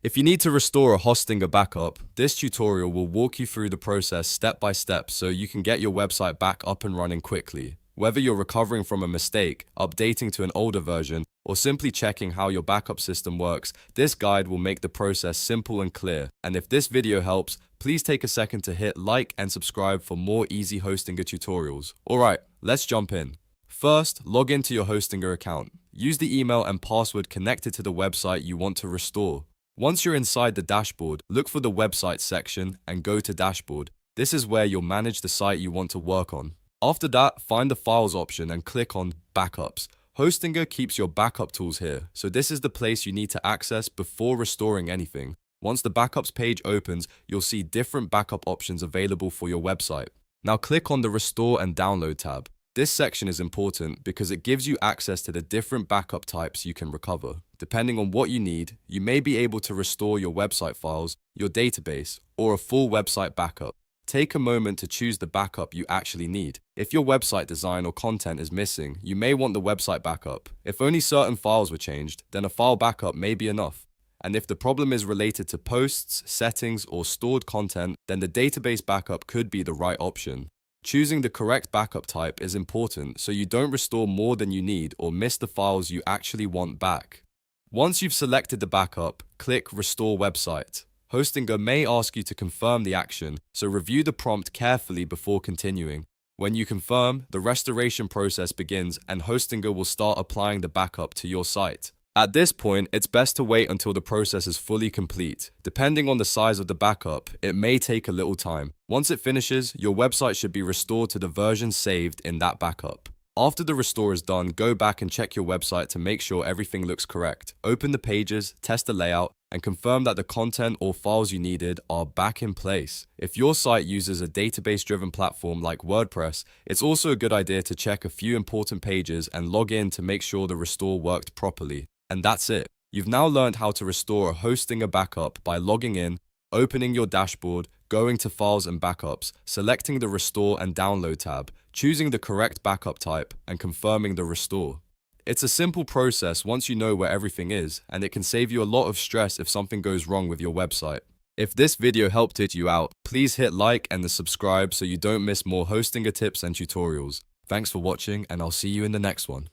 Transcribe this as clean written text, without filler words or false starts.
If you need to restore a Hostinger backup, this tutorial will walk you through the process step by step so you can get your website back up and running quickly. Whether you're recovering from a mistake, updating to an older version, or simply checking how your backup system works, this guide will make the process simple and clear. And if this video helps, please take a second to hit like and subscribe for more easy Hostinger tutorials. Alright, let's jump in. First, log into your Hostinger account. Use the email and password connected to the website you want to restore. Once you're inside the dashboard, look for the website section and go to dashboard. This is where you'll manage the site you want to work on. After that, find the files option and click on backups. Hostinger keeps your backup tools here, so this is the place you need to access before restoring anything. Once the backups page opens, you'll see different backup options available for your website. Now click on the restore and download tab. This section is important because it gives you access to the different backup types you can recover. Depending on what you need, you may be able to restore your website files, your database, or a full website backup. Take a moment to choose the backup you actually need. If your website design or content is missing, you may want the website backup. If only certain files were changed, then a file backup may be enough. And if the problem is related to posts, settings, or stored content, then the database backup could be the right option. Choosing the correct backup type is important so you don't restore more than you need or miss the files you actually want back. Once you've selected the backup, click Restore Website. Hostinger may ask you to confirm the action, so review the prompt carefully before continuing. When you confirm, the restoration process begins and Hostinger will start applying the backup to your site. At this point, it's best to wait until the process is fully complete. Depending on the size of the backup, it may take a little time. Once it finishes, your website should be restored to the version saved in that backup. After the restore is done, go back and check your website to make sure everything looks correct. Open the pages, test the layout, and confirm that the content or files you needed are back in place. If your site uses a database-driven platform like WordPress, it's also a good idea to check a few important pages and log in to make sure the restore worked properly. And that's it. You've now learned how to restore a Hostinger backup by logging in, opening your dashboard, going to Files and Backups, selecting the Restore and Download tab, choosing the correct backup type, and confirming the restore. It's a simple process once you know where everything is, and it can save you a lot of stress if something goes wrong with your website. If this video helped you out, please hit like and the subscribe so you don't miss more Hostinger tips and tutorials. Thanks for watching, and I'll see you in the next one.